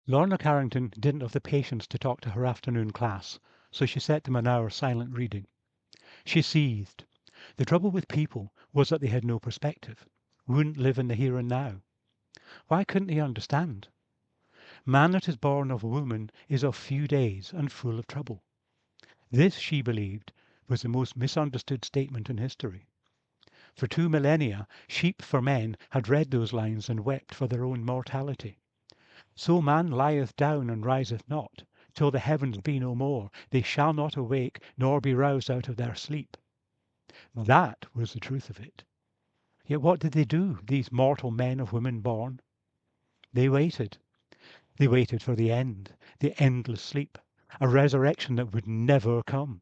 Lorna Carrington didn't have the patience to talk to her afternoon class, so she set them an hour's silent reading. She seethed. The trouble with people was that they had no perspective, wouldn't live in the here and now. Why couldn't they understand? Man that is born of a woman is of few days and full of trouble. This, she believed, was the most misunderstood statement in history. For 2 millennia, sheep for men had read those lines and wept for their own mortality. So man lieth down and riseth not, till the heavens be no more. They shall not awake, nor be roused out of their sleep. That was the truth of it. Yet what did they do, these mortal men of women born? They waited. They waited for the end, the endless sleep, a resurrection that would never come.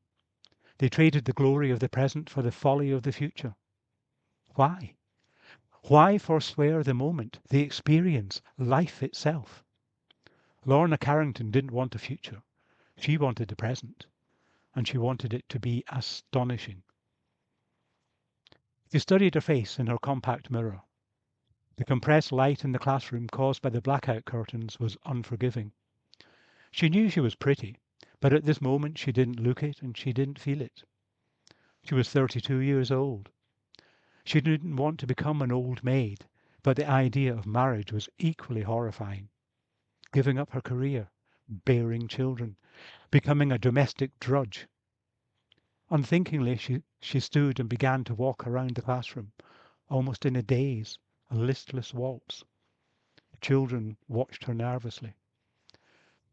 They traded the glory of the present for the folly of the future. Why? Why forswear the moment, the experience, life itself? Lorna Carrington didn't want a future. She wanted the present, and she wanted it to be astonishing. She studied her face in her compact mirror. The compressed light in the classroom caused by the blackout curtains was unforgiving. She knew she was pretty, but at this moment she didn't look it and she didn't feel it. She was 32 years old. She didn't want to become an old maid, but the idea of marriage was equally horrifying. Giving up her career, bearing children, becoming a domestic drudge. Unthinkingly, she stood and began to walk around the classroom, almost in a daze, a listless waltz. The children watched her nervously.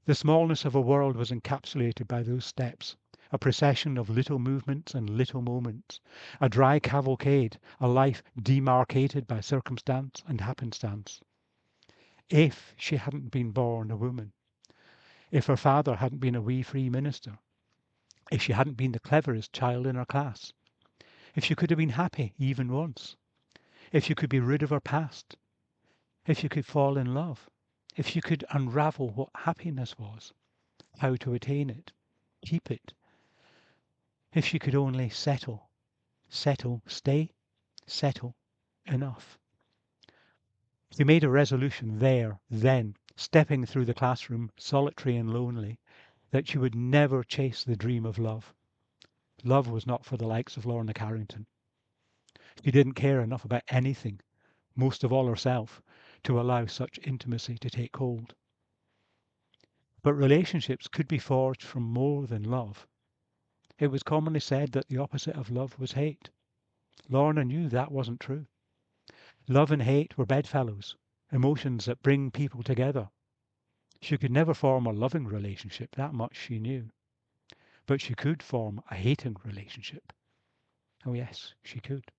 The smallness of a world was encapsulated by those steps, a procession of little movements and little moments, a dry cavalcade, a life demarcated by circumstance and happenstance. If she hadn't been born a woman, if her father hadn't been a wee free minister, if she hadn't been the cleverest child in her class, if she could have been happy even once, if she could be rid of her past, if she could fall in love, if she could unravel what happiness was, how to attain it, keep it, if she could only settle, stay, settle, enough. She made a resolution there, then, stepping through the classroom, solitary and lonely, that she would never chase the dream of love. Love was not for the likes of Lorna Carrington. She didn't care enough about anything, most of all herself, to allow such intimacy to take hold. But relationships could be forged from more than love. It was commonly said that the opposite of love was hate. Lorna knew that wasn't true. Love and hate were bedfellows, emotions that bring people together. She could never form a loving relationship, that much she knew. But she could form a hating relationship. Oh yes, she could.